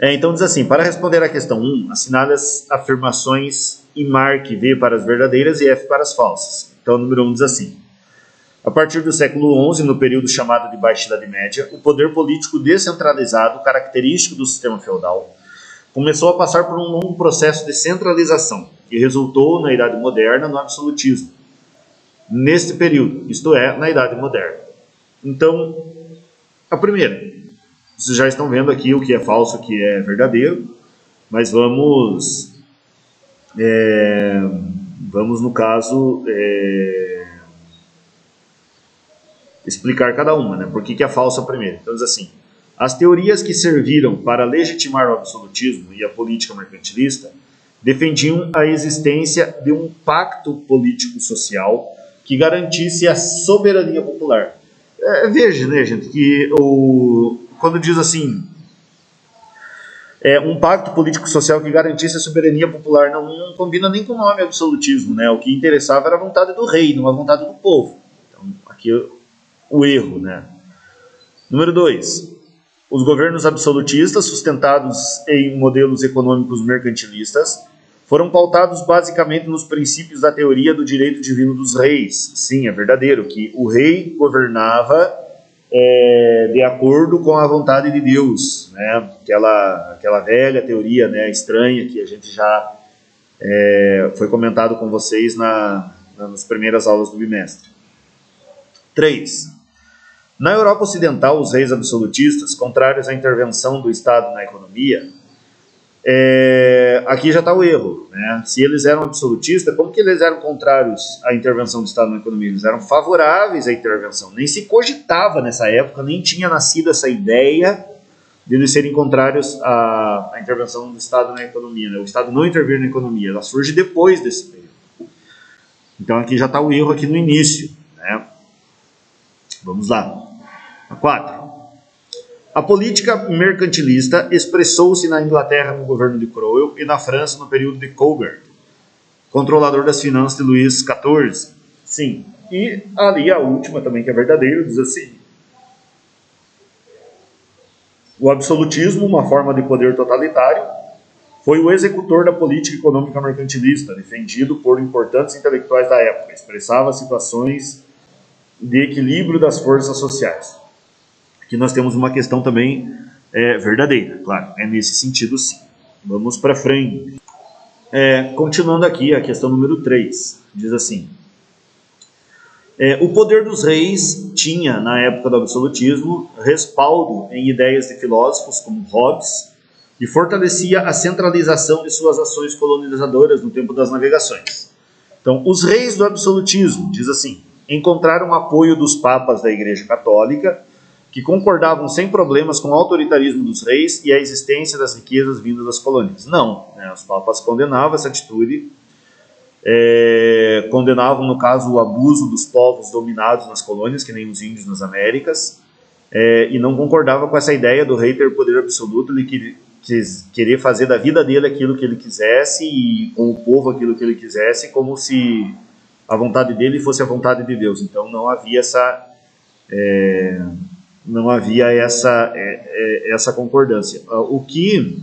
Então diz assim, para responder à questão 1, assinale as afirmações e marque V para as verdadeiras e F para as falsas. Então o número 1 diz assim, a partir do século XI, no período chamado de Baixa Idade Média, o poder político descentralizado, característico do sistema feudal, começou a passar por um longo processo de centralização, que resultou na Idade Moderna no absolutismo. Neste período, isto é, na Idade Moderna. Então, a primeira, vocês já estão vendo aqui o que é falso, o que é verdadeiro, mas vamos no caso, explicar cada uma, né? Por que é falsa a primeira? Então diz assim, as teorias que serviram para legitimar o absolutismo e a política mercantilista defendiam a existência de um pacto político-social que garantisse a soberania popular. Veja, né, gente, que quando diz assim, um pacto político-social que garantisse a soberania popular, não combina nem com o nome absolutismo, né? O que interessava era a vontade do rei, não a vontade do povo. Então, aqui o erro, né? Número 2. Os governos absolutistas, sustentados em modelos econômicos mercantilistas, foram pautados basicamente nos princípios da teoria do direito divino dos reis. Sim, é verdadeiro que o rei governava de acordo com a vontade de Deus, né? Aquela velha teoria, né, estranha que a gente já foi comentado com vocês nas primeiras aulas do bimestre. 3. Na Europa Ocidental, os reis absolutistas, contrários à intervenção do Estado na economia, aqui já está o erro, né? Se eles eram absolutistas, como que eles eram contrários à intervenção do Estado na economia? Eles eram favoráveis à intervenção. Nem se cogitava nessa época, nem tinha nascido essa ideia de eles serem contrários à intervenção do Estado na economia, né? O Estado não intervir na economia, ela surge depois desse período. Então aqui já está o erro aqui no início, né? Vamos lá. 4. A política mercantilista expressou-se na Inglaterra no governo de Cromwell e na França no período de Colbert, controlador das finanças de Luís XIV. Sim, e ali a última também que é verdadeira, diz assim, o absolutismo, uma forma de poder totalitário, foi o executor da política econômica mercantilista, defendido por importantes intelectuais da época, expressava situações de equilíbrio das forças sociais. Aqui nós temos uma questão também verdadeira, claro, é nesse sentido sim. Vamos para frente. Continuando aqui, a questão número 3, diz assim, o poder dos reis tinha, na época do absolutismo, respaldo em ideias de filósofos como Hobbes e fortalecia a centralização de suas ações colonizadoras no tempo das navegações. Então, os reis do absolutismo, diz assim, encontraram apoio dos papas da Igreja Católica, que concordavam sem problemas com o autoritarismo dos reis e a existência das riquezas vindas das colônias. Não, né? Os papas condenavam essa atitude, condenavam, no caso, o abuso dos povos dominados nas colônias, que nem os índios nas Américas, e não concordava com essa ideia do rei ter poder absoluto, ele querer fazer da vida dele aquilo que ele quisesse e com o povo aquilo que ele quisesse, como se a vontade dele fosse a vontade de Deus. Então não havia essa concordância. O que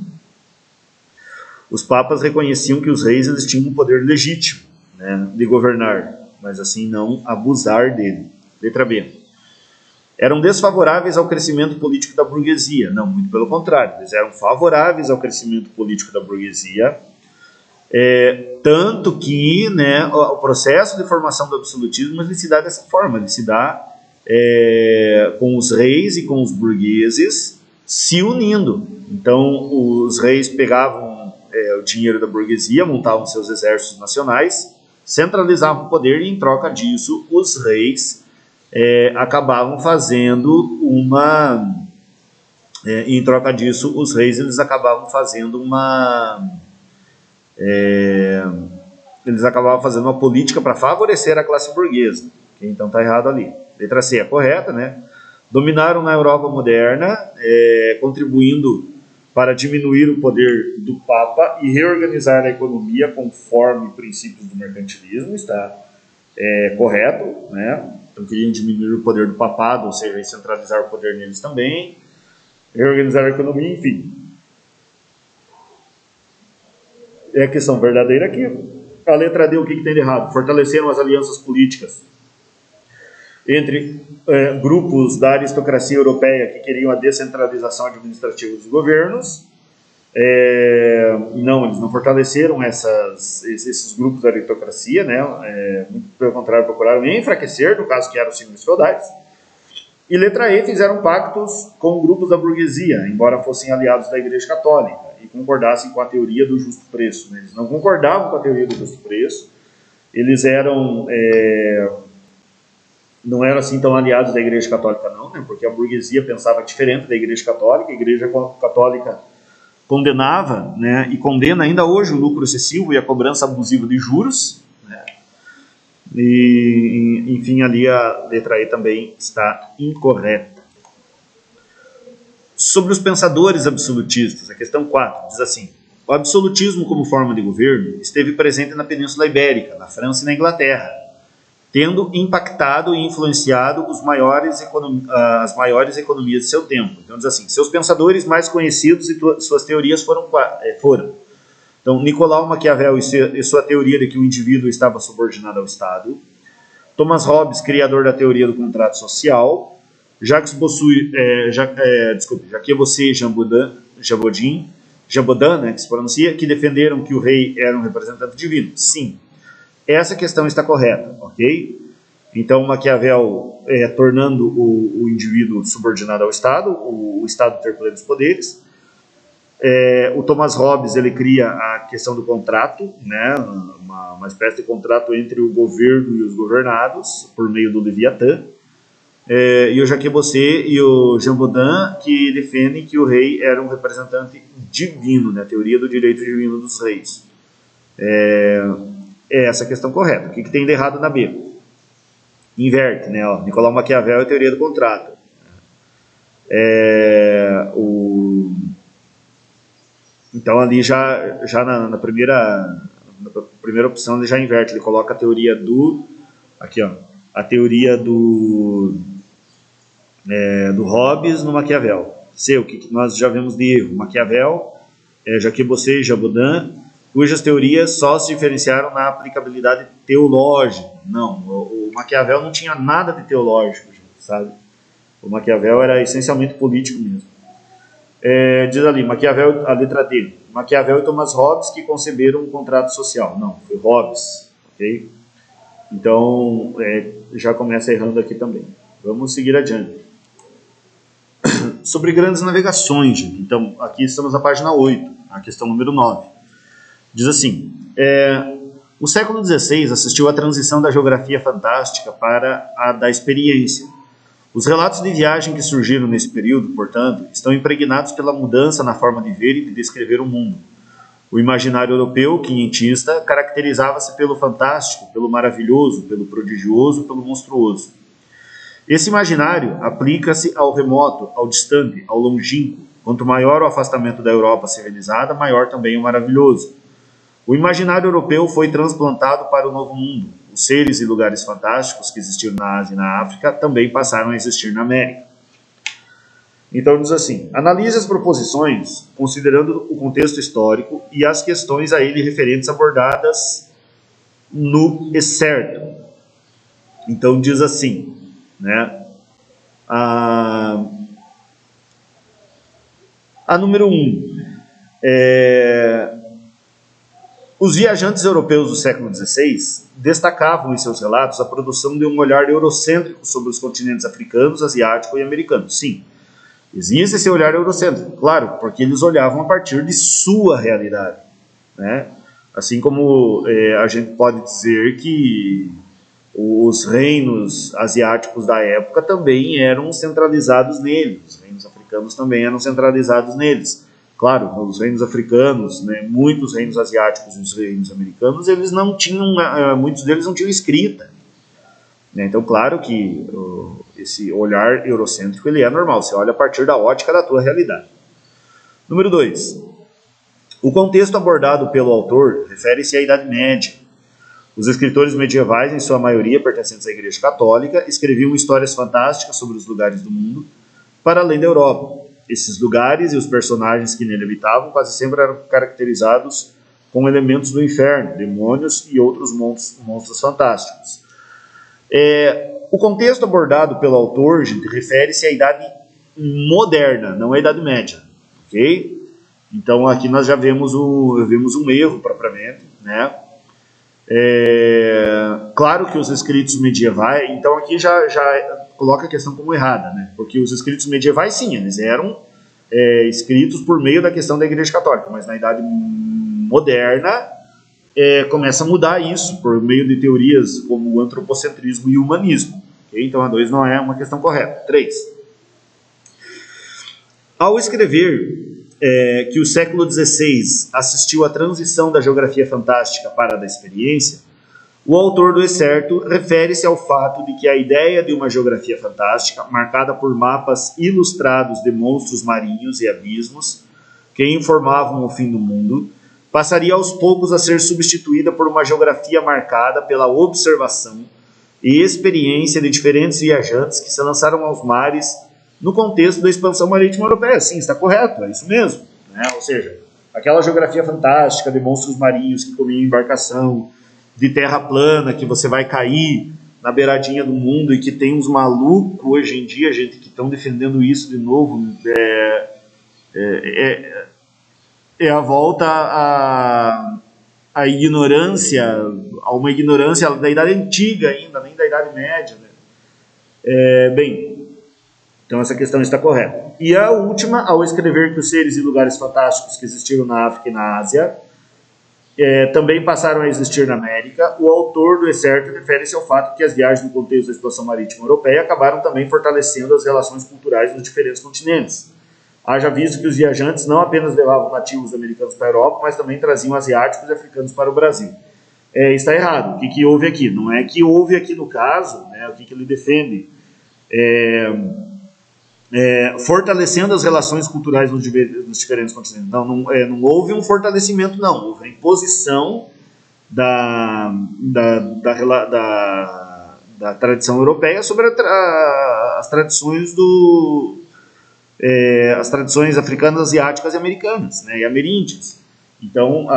os papas reconheciam que os reis eles tinham um poder legítimo, né, de governar, mas assim não abusar dele. Letra B. Eram desfavoráveis ao crescimento político da burguesia. Não, muito pelo contrário, eles eram favoráveis ao crescimento político da burguesia, tanto que, né, o processo de formação do absolutismo ele se dá dessa forma, ele se dá com os reis e com os burgueses se unindo. Então os reis pegavam o dinheiro da burguesia, montavam seus exércitos nacionais, centralizavam o poder e em troca disso os reis acabavam fazendo eles acabavam fazendo uma política para favorecer a classe burguesa. Então está errado ali. Letra C é correta, né? Dominaram na Europa moderna, contribuindo para diminuir o poder do Papa e reorganizar a economia conforme princípios do mercantilismo, está correto, né? Então queriam diminuir o poder do papado, ou seja, centralizar o poder neles também, reorganizar a economia, enfim. é a questão verdadeira aqui. A letra D, o que tem de errado? Fortaleceram as alianças políticas entre grupos da aristocracia europeia que queriam a descentralização administrativa dos governos. Não, eles não fortaleceram esses grupos da aristocracia, né? Muito pelo contrário, procuraram enfraquecer, no caso que eram os senhores feudais. E letra E, fizeram pactos com grupos da burguesia, embora fossem aliados da Igreja Católica, e concordassem com a teoria do justo preço, né? Eles não concordavam com a teoria do justo preço, eles eram... não eram assim tão aliados da Igreja Católica não, né? Porque a burguesia pensava diferente da Igreja Católica. A Igreja Católica condenava, né, e condena ainda hoje o lucro excessivo e a cobrança abusiva de juros, né? E, enfim, ali a letra E também está incorreta. Sobre os pensadores absolutistas, a questão 4 diz assim: o absolutismo como forma de governo esteve presente na Península Ibérica, na França e na Inglaterra, tendo impactado e influenciado as maiores economias de seu tempo. Então diz assim: seus pensadores mais conhecidos e suas teorias foram. Então, Nicolau Maquiavel e sua teoria de que o indivíduo estava subordinado ao Estado. Thomas Hobbes, criador da teoria do contrato social. Jacques Bossé Jambodin, né, que se pronuncia, que defenderam que o rei era um representante divino. Sim, essa questão está correta, ok? Então, Maquiavel tornando o indivíduo subordinado ao Estado, o Estado ter plenos poderes. O Thomas Hobbes, ele cria a questão do contrato, né, uma espécie de contrato entre o governo e os governados, por meio do Leviatã. E o Jacques Bossé e o Jean Baudin, que defendem que o rei era um representante divino, né, a teoria do direito divino dos reis. É essa a questão correta. O que tem de errado na B? Inverte, né? Nicolau Maquiavel é a teoria do contrato. Então ali já na primeira opção ele já inverte, ele coloca a teoria a teoria do Hobbes no Maquiavel. O que nós já vemos de erro? Maquiavel, Jacques Bossé e Jean Baudin, cujas teorias só se diferenciaram na aplicabilidade teológica. Não, o Maquiavel não tinha nada de teológico, sabe? O Maquiavel era essencialmente político mesmo. Diz ali, Maquiavel, a letra D, Maquiavel e Thomas Hobbes que conceberam um contrato social. Não, foi Hobbes, ok? Então, já começa errando aqui também. Vamos seguir adiante. Sobre grandes navegações, gente. Então, aqui estamos na página 8, a questão número 9. Diz assim: o século XVI assistiu à transição da geografia fantástica para a da experiência. Os relatos de viagem que surgiram nesse período, portanto, estão impregnados pela mudança na forma de ver e de descrever o mundo. O imaginário europeu, quinhentista, caracterizava-se pelo fantástico, pelo maravilhoso, pelo prodigioso, pelo monstruoso. Esse imaginário aplica-se ao remoto, ao distante, ao longínquo. Quanto maior o afastamento da Europa civilizada, maior também o maravilhoso. O imaginário europeu foi transplantado para o Novo Mundo. Os seres e lugares fantásticos que existiram na Ásia e na África também passaram a existir na América. Então diz assim: analise as proposições considerando o contexto histórico e as questões a ele referentes abordadas no excerto. Então diz assim, né? A número 1. Os viajantes europeus do século XVI destacavam em seus relatos a produção de um olhar eurocêntrico sobre os continentes africanos, asiático e americano. Sim, existe esse olhar eurocêntrico, claro, porque eles olhavam a partir de sua realidade, né? Assim como a gente pode dizer que os reinos asiáticos da época também eram centralizados neles, os reinos africanos também eram centralizados neles. Claro, os reinos africanos, né, muitos reinos asiáticos e os reinos americanos, eles não tinham, muitos deles não tinham escrita. Né? Então, claro que esse olhar eurocêntrico ele é normal, você olha a partir da ótica da tua realidade. Número 2. O contexto abordado pelo autor refere-se à Idade Média. Os escritores medievais, em sua maioria pertencentes à Igreja Católica, escreviam histórias fantásticas sobre os lugares do mundo para além da Europa. Esses lugares e os personagens que nele habitavam quase sempre eram caracterizados com elementos do inferno, demônios e outros monstros fantásticos. O contexto abordado pelo autor, gente, refere-se à Idade Moderna, não à Idade Média, ok? Então aqui nós já vemos um erro propriamente, né? Claro que os escritos medievais, então aqui já coloca a questão como errada, né? Porque os escritos medievais, sim, eles eram escritos por meio da questão da Igreja Católica, mas na Idade Moderna começa a mudar isso por meio de teorias como o antropocentrismo e o humanismo. Okay? Então a 2 não é uma questão correta. 3. Ao escrever que o século XVI assistiu à transição da geografia fantástica para a da experiência, o autor do excerto refere-se ao fato de que a ideia de uma geografia fantástica, marcada por mapas ilustrados de monstros marinhos e abismos que informavam o fim do mundo, passaria aos poucos a ser substituída por uma geografia marcada pela observação e experiência de diferentes viajantes que se lançaram aos mares no contexto da expansão marítima europeia. Sim, está correto, é isso mesmo, né? Ou seja, aquela geografia fantástica de monstros marinhos que comiam embarcação, de terra plana, que você vai cair na beiradinha do mundo e que tem uns malucos hoje em dia, gente, que estão defendendo isso de novo. A volta à ignorância, a uma ignorância da Idade Antiga ainda, nem da Idade Média, né? Bem, então essa questão está correta. E a última, ao escrever que os seres e lugares fantásticos que existiram na África e na Ásia também passaram a existir na América, o autor do excerto refere-se ao fato que as viagens no contexto da expansão marítima europeia acabaram também fortalecendo as relações culturais nos diferentes continentes. Haja visto que os viajantes não apenas levavam nativos americanos para a Europa, mas também traziam asiáticos e africanos para o Brasil. Está errado. O que houve aqui? Não é que houve aqui no caso, né, o que ele defende, fortalecendo as relações culturais nos diferentes continentes. Não houve um fortalecimento, não. Houve a imposição da tradição europeia sobre as tradições as tradições africanas, asiáticas e americanas, né, e ameríndias. Então,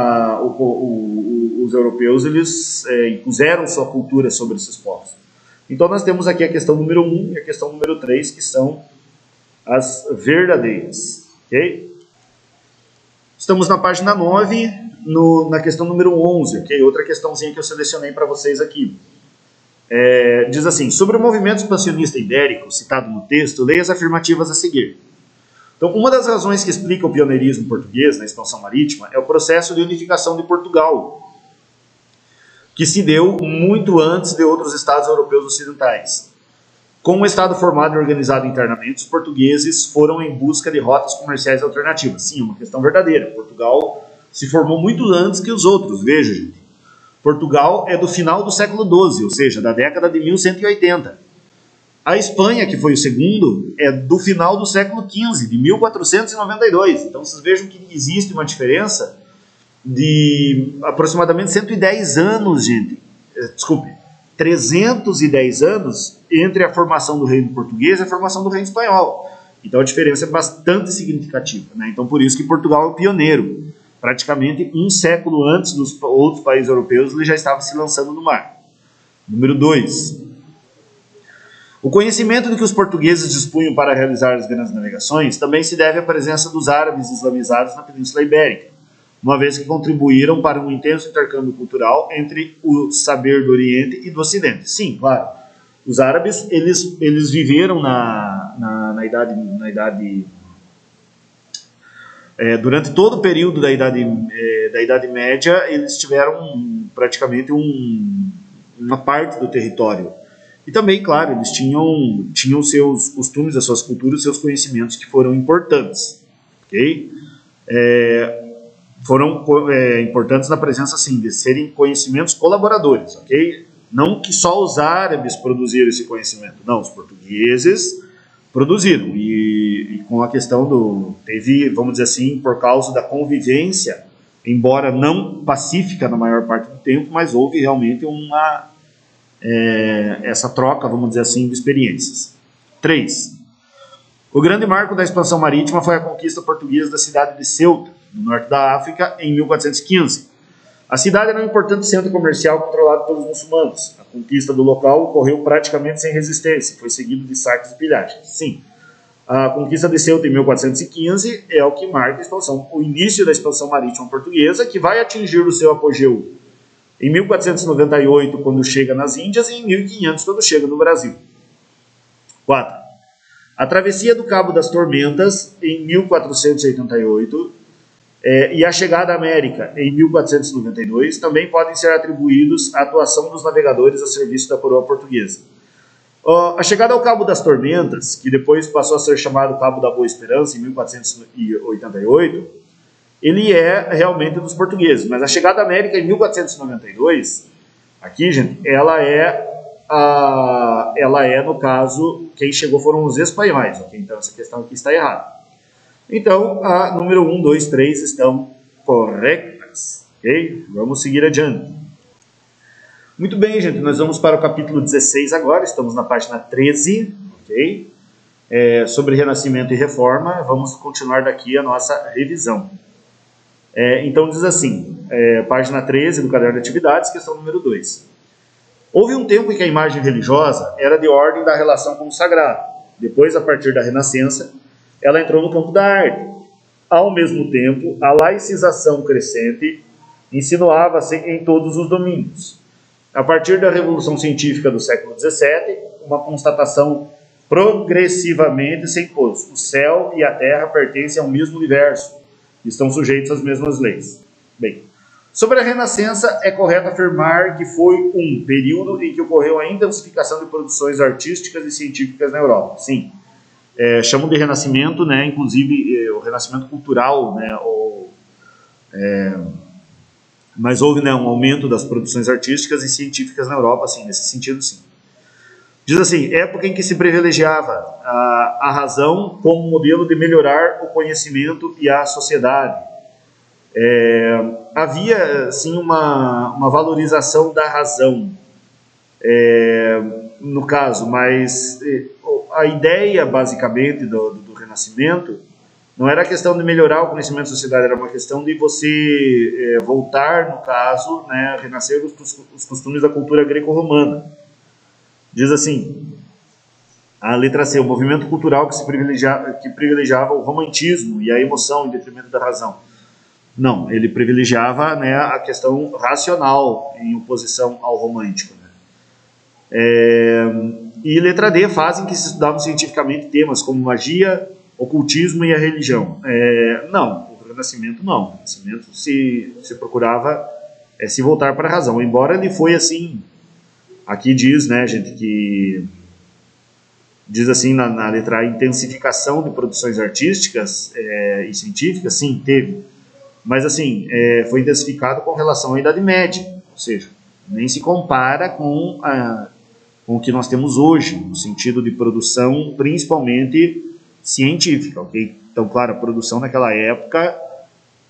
os europeus eles impuseram sua cultura sobre esses povos. Então, nós temos aqui a questão número 1 e a questão número 3, que são as verdadeiras. Okay? Estamos na página 9, na questão número 11. Okay? Outra questãozinha que eu selecionei para vocês aqui. Diz assim: sobre o movimento expansionista ibérico, citado no texto, leia as afirmativas a seguir. Então, uma das razões que explica o pioneirismo português na expansão marítima é o processo de unificação de Portugal, que se deu muito antes de outros estados europeus ocidentais. Com o estado formado e organizado internamente, os portugueses foram em busca de rotas comerciais alternativas. Sim, uma questão verdadeira. Portugal se formou muito antes que os outros. Veja, gente. Portugal é do final do século XII, ou seja, da década de 1180. A Espanha, que foi o segundo, é do final do século XV, de 1492. Então, vocês vejam que existe uma diferença de aproximadamente 110 anos, gente. Desculpe, 310 anos entre a formação do reino português e a formação do reino espanhol. Então, a diferença é bastante significativa, né? Então, por isso que Portugal é o pioneiro. Praticamente um século antes dos outros países europeus, ele já estava se lançando no mar. Número 2. O conhecimento de que os portugueses dispunham para realizar as grandes navegações também se deve à presença dos árabes islamizados na Península Ibérica, uma vez que contribuíram para um intenso intercâmbio cultural entre o saber do Oriente e do Ocidente. Sim, claro. Os árabes, eles viveram na idade durante todo o período da Idade Média, eles tiveram praticamente uma parte do território. E também, claro, eles tinham seus costumes, as suas culturas, seus conhecimentos que foram importantes. Ok? Foram importantes na presença, assim, de serem conhecimentos colaboradores. Ok? Não que só os árabes produziram esse conhecimento. Não, os portugueses produziram. E com a questão teve, vamos dizer assim, por causa da convivência, embora não pacífica na maior parte do tempo, mas houve realmente essa troca, vamos dizer assim, de experiências. 3. O grande marco da expansão marítima foi a conquista portuguesa da cidade de Ceuta, no norte da África, em 1415. A cidade era um importante centro comercial controlado pelos muçulmanos. A conquista do local ocorreu praticamente sem resistência, foi seguido de saques e pilhagens. Sim, a conquista de Ceuta em 1415 é o que marca a expansão, o início da expansão marítima portuguesa, que vai atingir o seu apogeu em 1498, quando chega nas Índias, e em 1500, quando chega no Brasil. 4. A travessia do Cabo das Tormentas, em 1488, e a chegada à América, em 1492, também podem ser atribuídos à atuação dos navegadores a serviço da coroa portuguesa. A chegada ao Cabo das Tormentas, que depois passou a ser chamado Cabo da Boa Esperança, em 1488, ele é realmente dos portugueses, mas a chegada à América em 1492, aqui, gente, ela é, no caso, quem chegou foram os espanhóis, ok? Então essa questão aqui está errada. Então, a número 1, 2, 3 estão corretas, ok? Vamos seguir adiante. Muito bem, gente, nós vamos para o capítulo 16 agora, estamos na página 13, ok? Sobre Renascimento e Reforma, vamos continuar daqui a nossa revisão. Então diz assim, página 13 do caderno de atividades, questão número 2. Houve um tempo em que a imagem religiosa era de ordem da relação com o sagrado. Depois, a partir da Renascença, ela entrou no campo da arte. Ao mesmo tempo, a laicização crescente insinuava-se em todos os domínios. A partir da Revolução Científica do século XVII, uma constatação progressivamente se impôs. O céu e a terra pertencem ao mesmo universo e estão sujeitos às mesmas leis. Bem, sobre a Renascença, é correto afirmar que foi um período em que ocorreu a intensificação de produções artísticas e científicas na Europa. Sim, chamam de Renascimento, né, inclusive o Renascimento cultural, né, mas houve, né, um aumento das produções artísticas e científicas na Europa, assim, nesse sentido, sim. Diz assim, época em que se privilegiava a razão como modelo de melhorar o conhecimento e a sociedade. Havia, sim, uma valorização da razão, no caso, mas a ideia, basicamente, do Renascimento não era a questão de melhorar o conhecimento da sociedade, era uma questão de você voltar, no caso, né, renascer os costumes da cultura greco-romana. Diz assim, a letra C, o movimento cultural que privilegiava o romantismo e a emoção em detrimento da razão. Não, ele privilegiava, né, a questão racional em oposição ao romântico. Né? E letra D, fase em que se estudavam cientificamente temas como magia, ocultismo e a religião. Não, o Renascimento não. O Renascimento se procurava se voltar para a razão. Embora ele foi assim, aqui diz, né, gente, que diz assim na letra A, intensificação de produções artísticas e científicas, sim, teve. Mas assim, foi intensificado com relação à Idade Média, ou seja, nem se compara com o que nós temos hoje, no sentido de produção, principalmente científica, ok? Então, claro, a produção naquela época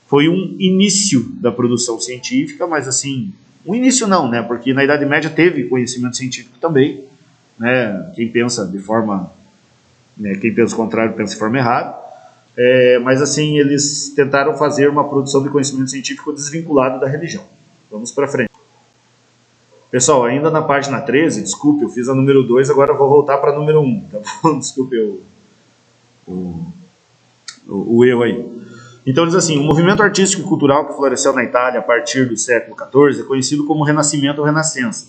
foi um início da produção científica, mas assim, um início não, né? Porque na Idade Média teve conhecimento científico também, né? Quem pensa de forma, né, quem pensa o contrário pensa de forma errada, mas assim, eles tentaram fazer uma produção de conhecimento científico desvinculado da religião. Vamos para frente. Pessoal, ainda na página 13, desculpe, eu fiz a número 2, agora eu vou voltar para a número 1, tá bom? Desculpe o erro aí. Então diz assim, o movimento artístico e cultural que floresceu na Itália a partir do século XIV é conhecido como Renascimento ou Renascença.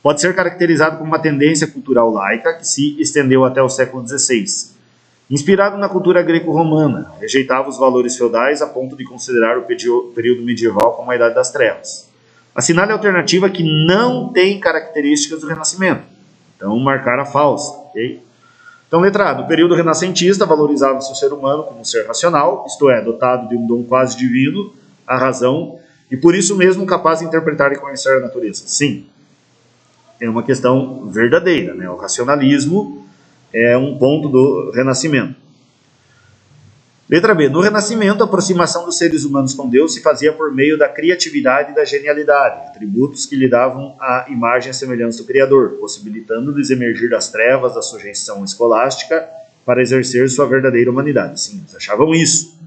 Pode ser caracterizado como uma tendência cultural laica que se estendeu até o século XVI. Inspirado na cultura greco-romana, rejeitava os valores feudais a ponto de considerar o período medieval como a Idade das Trevas. Assinale a alternativa que não tem características do Renascimento. Então, marcar a falsa, ok? Então, letra A, do período renascentista, valorizava-se o ser humano como um ser racional, isto é, dotado de um dom quase divino, a razão, e por isso mesmo capaz de interpretar e conhecer a natureza. Sim, é uma questão verdadeira, né? O racionalismo é um ponto do Renascimento. Letra B, no Renascimento, a aproximação dos seres humanos com Deus se fazia por meio da criatividade e da genialidade, atributos que lhe davam a imagem e a semelhança do Criador, possibilitando-lhes emergir das trevas da sujeição escolástica para exercer sua verdadeira humanidade. Sim, eles achavam isso.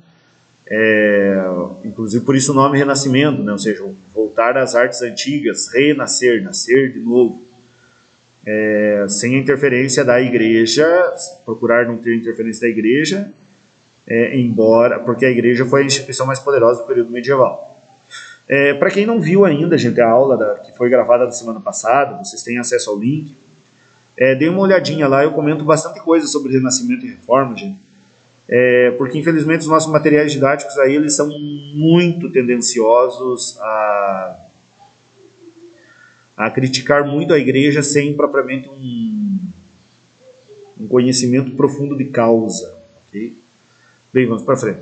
inclusive por isso o nome Renascimento, né? Ou seja, voltar às artes antigas, renascer, nascer de novo, sem a interferência da igreja, procurar não ter interferência da igreja, porque a igreja foi a instituição mais poderosa do período medieval. Para quem não viu ainda, gente, a aula que foi gravada na semana passada, vocês têm acesso ao link, dê uma olhadinha lá, eu comento bastante coisa sobre Renascimento e Reforma, gente, porque infelizmente os nossos materiais didáticos aí, eles são muito tendenciosos a criticar muito a igreja sem propriamente um conhecimento profundo de causa, ok? Bem, vamos para frente.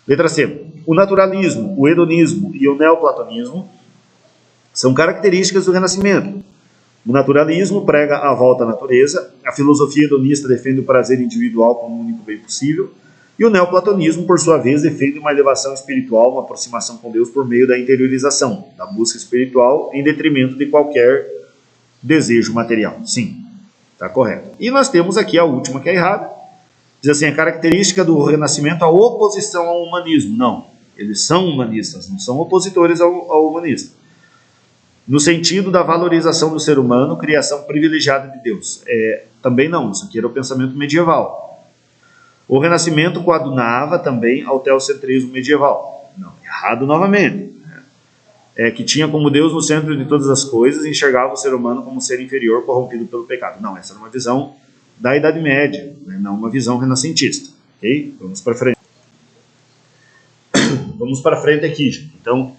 Letra C. O naturalismo, o hedonismo e o neoplatonismo são características do Renascimento. O naturalismo prega a volta à natureza, a filosofia hedonista defende o prazer individual como o único bem possível, e o neoplatonismo, por sua vez, defende uma elevação espiritual, uma aproximação com Deus por meio da interiorização, da busca espiritual, em detrimento de qualquer desejo material. Sim, está correto. E nós temos aqui a última que é errada. Diz assim, a característica do Renascimento, a oposição ao humanismo. Não, eles são humanistas, não são opositores ao humanismo. No sentido da valorização do ser humano, criação privilegiada de Deus. Também não, isso aqui era o pensamento medieval. O Renascimento coadunava também ao teocentrismo medieval. Não, errado novamente. Que tinha como Deus no centro de todas as coisas e enxergava o ser humano como um ser inferior corrompido pelo pecado. Não, essa era uma visão da Idade Média, né? Não uma visão renascentista. Ok? Vamos para frente. Vamos para frente aqui, gente. Então,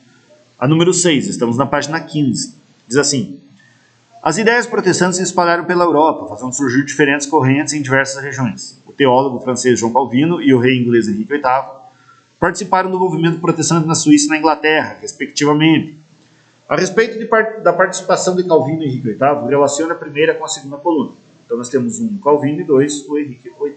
a número 6, estamos na página 15. Diz assim, as ideias protestantes se espalharam pela Europa, fazendo surgir diferentes correntes em diversas regiões. O teólogo francês João Calvino e o rei inglês Henrique VIII participaram do movimento protestante na Suíça e na Inglaterra, respectivamente. A respeito da participação de Calvino e Henrique VIII, relaciona a primeira com a segunda coluna. Então nós temos um Calvino e dois o Henrique VIII.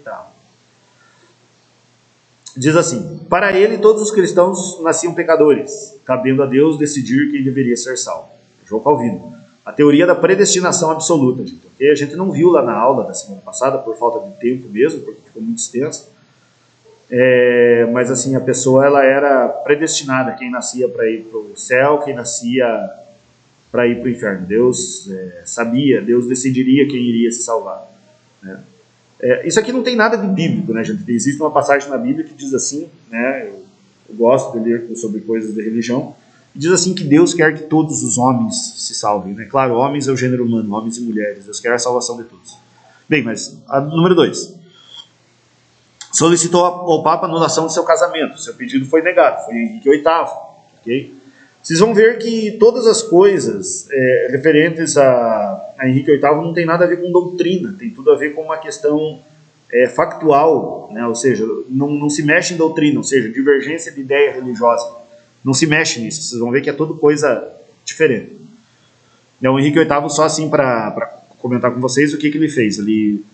Diz assim, para ele todos os cristãos nasciam pecadores, cabendo a Deus decidir quem deveria ser salvo. João Calvino. A teoria da predestinação absoluta, gente, okay? A gente não viu lá na aula da semana passada, por falta de tempo mesmo, porque ficou muito extenso. Mas assim, a pessoa ela era predestinada, quem nascia para ir para o céu, quem nascia para ir para o inferno. Deus sabia, Deus decidiria quem iria se salvar, né? Isso aqui não tem nada de bíblico, né, gente? Existe uma passagem na Bíblia que diz assim, né? Eu gosto de ler sobre coisas de religião, diz assim que Deus quer que todos os homens se salvem, né? Claro, homens é o gênero humano, homens e mulheres, Deus quer a salvação de todos. Bem, mas a número 2. Solicitou ao Papa a anulação do seu casamento, seu pedido foi negado, foi Henrique VIII, ok? Vocês vão ver que todas as coisas referentes a Henrique VIII não tem nada a ver com doutrina, tem tudo a ver com uma questão factual, né? Ou seja, não se mexe em doutrina, ou seja, divergência de ideia religiosa, não se mexe nisso, vocês vão ver que é tudo coisa diferente. Então, o Henrique VIII, só assim para comentar com vocês o que ele fez, ele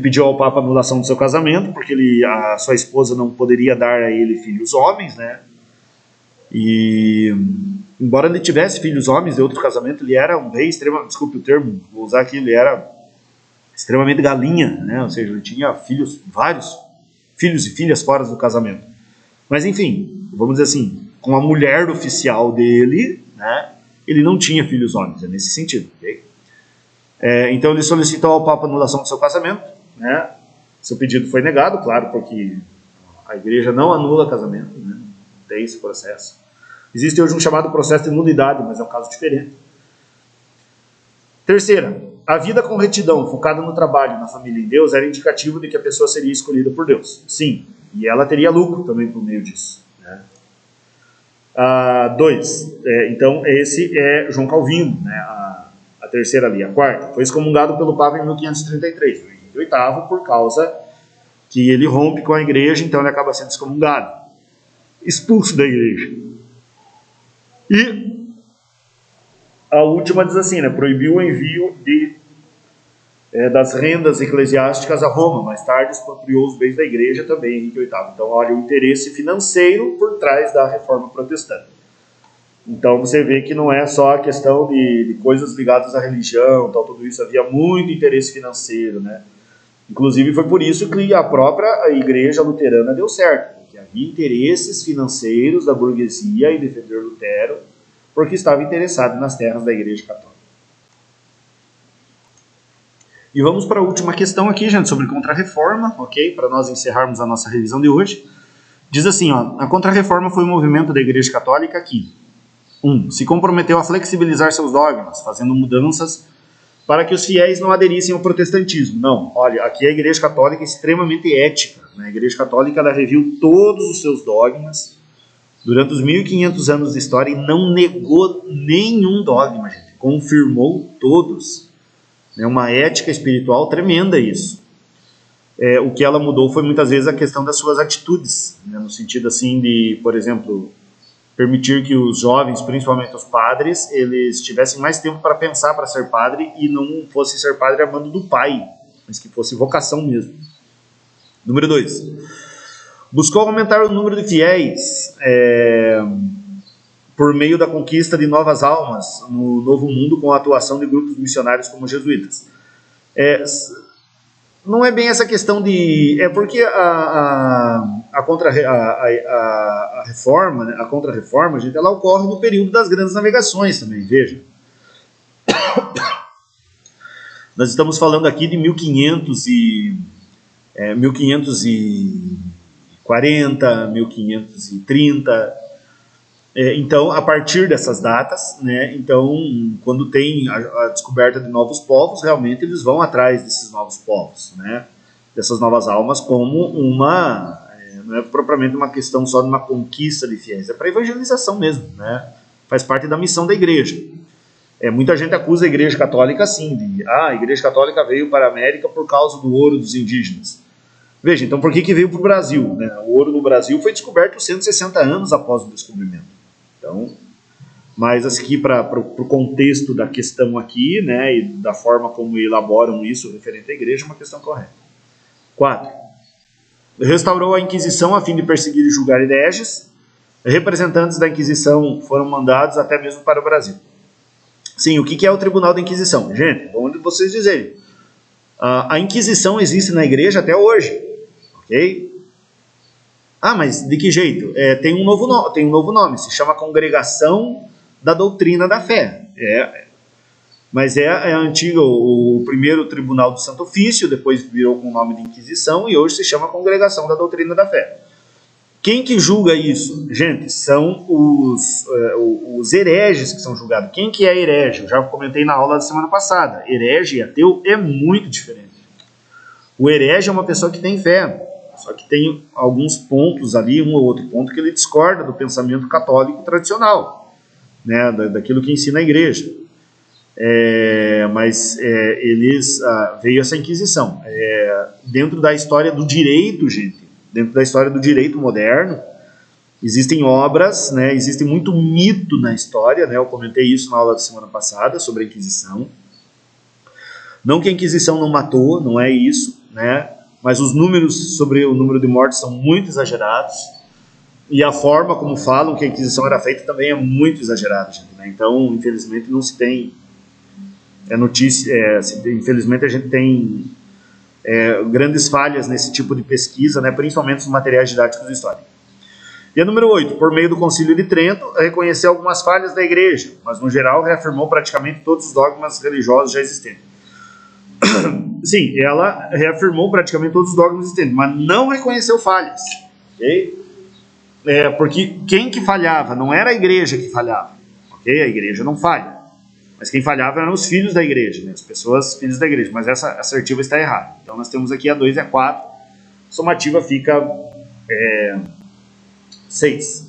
pediu ao Papa a anulação do seu casamento, porque a sua esposa não poderia dar a ele filhos homens, né? E, embora ele tivesse filhos homens de outro casamento, ele era um rei extremamente, desculpe o termo, vou usar aqui, ele era extremamente galinha, né? Ou seja, ele tinha vários filhos e filhas fora do casamento. Mas enfim, vamos dizer assim, com a mulher oficial dele, né? Ele não tinha filhos homens, é nesse sentido, ok? Então ele solicitou ao Papa a anulação do seu casamento, né? Seu pedido foi negado, claro, porque a igreja não anula casamento, né? Não tem esse processo. Existe hoje um chamado processo de nulidade, mas é um caso diferente. Terceira, a vida com retidão, focada no trabalho, na família e em Deus, era indicativo de que a pessoa seria escolhida por Deus. Sim, e ela teria lucro também por meio disso, né? 2. Então, esse é João Calvino, né? A terceira ali. A quarta, foi excomungado pelo Papa em 1533. O Henrique VIII, por causa que ele rompe com a igreja, então ele acaba sendo excomungado, expulso da igreja. E a última diz assim, né? Proibiu o envio das rendas eclesiásticas a Roma. Mais tarde expropriou os bens da igreja também, Henrique VIII. Então, olha o interesse financeiro por trás da reforma protestante. Então, você vê que não é só a questão de coisas ligadas à religião, tal, tudo isso, havia muito interesse financeiro, né? Inclusive, foi por isso que a própria igreja luterana deu certo, porque porque havia interesses financeiros da burguesia em defender Lutero, porque estava interessado nas terras da Igreja Católica. E vamos para a última questão aqui, gente, sobre Contra-Reforma, ok? Para nós encerrarmos a nossa revisão de hoje. Diz assim, ó, a Contra-Reforma foi um movimento da Igreja Católica que 1. Se comprometeu a flexibilizar seus dogmas, fazendo mudanças para que os fiéis não aderissem ao protestantismo. Não, olha, aqui a Igreja Católica é extremamente ética, né? A Igreja Católica ela reviu todos os seus dogmas durante os 1500 anos de história e não negou nenhum dogma, gente. Confirmou todos. É uma ética espiritual tremenda isso. O que ela mudou foi muitas vezes a questão das suas atitudes, né? No sentido assim de, por exemplo, permitir que os jovens, principalmente os padres, eles tivessem mais tempo para pensar para ser padre e não fosse ser padre a mando do pai, mas que fosse vocação mesmo. Número 2. Buscou aumentar o número de fiéis por meio da conquista de novas almas no Novo Mundo com a atuação de grupos missionários como jesuítas. Não é bem essa questão de... É porque a reforma, né, a Contra-Reforma, gente, ela ocorre no período das grandes navegações também, veja. Nós estamos falando aqui de 1540, 1530... Então, a partir dessas datas, né, então, quando tem a descoberta de novos povos, realmente eles vão atrás desses novos povos, né, dessas novas almas, como não é propriamente uma questão só de uma conquista de fiéis, é para evangelização mesmo, né, faz parte da missão da igreja. Muita gente acusa a Igreja Católica assim, a Igreja Católica veio para a América por causa do ouro dos indígenas. Veja, então por que veio para o Brasil? Né? O ouro no Brasil foi descoberto 160 anos após o descobrimento. Então, mas aqui para o contexto da questão aqui, né, e da forma como elaboram isso referente à igreja, é uma questão correta. 4. Restaurou a Inquisição a fim de perseguir e julgar hereges. Representantes da Inquisição foram mandados até mesmo para o Brasil. Sim, o que é o Tribunal da Inquisição? Gente, onde vocês dizerem. A Inquisição existe na igreja até hoje, ok? Mas de que jeito? Tem um novo nome, se chama Congregação da Doutrina da Fé. Mas a antiga, o primeiro Tribunal do Santo Ofício, depois virou com o nome de Inquisição, e hoje se chama Congregação da Doutrina da Fé. Quem que julga isso? Gente, são os hereges que são julgados. Quem que é herege? Eu já comentei na aula da semana passada. Herege e ateu é muito diferente. O herege é uma pessoa que tem fé, só que tem alguns pontos ali, um ou outro ponto, que ele discorda do pensamento católico tradicional, né, daquilo que ensina a igreja. Veio essa Inquisição. Dentro da história do direito, gente, dentro da história do direito moderno, existem obras, né, existe muito mito na história, né, eu comentei isso na aula da semana passada, sobre a Inquisição. Não que a Inquisição não matou, não é isso, né, mas os números sobre o número de mortes são muito exagerados, e a forma como falam que a Inquisição era feita também é muito exagerada, gente, né? Então, infelizmente, não se tem notícia, infelizmente a gente tem grandes falhas nesse tipo de pesquisa, né, principalmente nos materiais didáticos de história. E a número 8, por meio do Concílio de Trento, reconheceu algumas falhas da igreja, mas no geral reafirmou praticamente todos os dogmas religiosos já existentes. Sim, ela reafirmou praticamente todos os dogmas existentes, mas não reconheceu falhas, ok? Porque quem que falhava não era a igreja que falhava, ok? A igreja não falha, mas quem falhava eram os filhos da igreja, né? As pessoas filhos da igreja, mas essa assertiva está errada. Então nós temos aqui a 2 e a 4, somativa fica 6.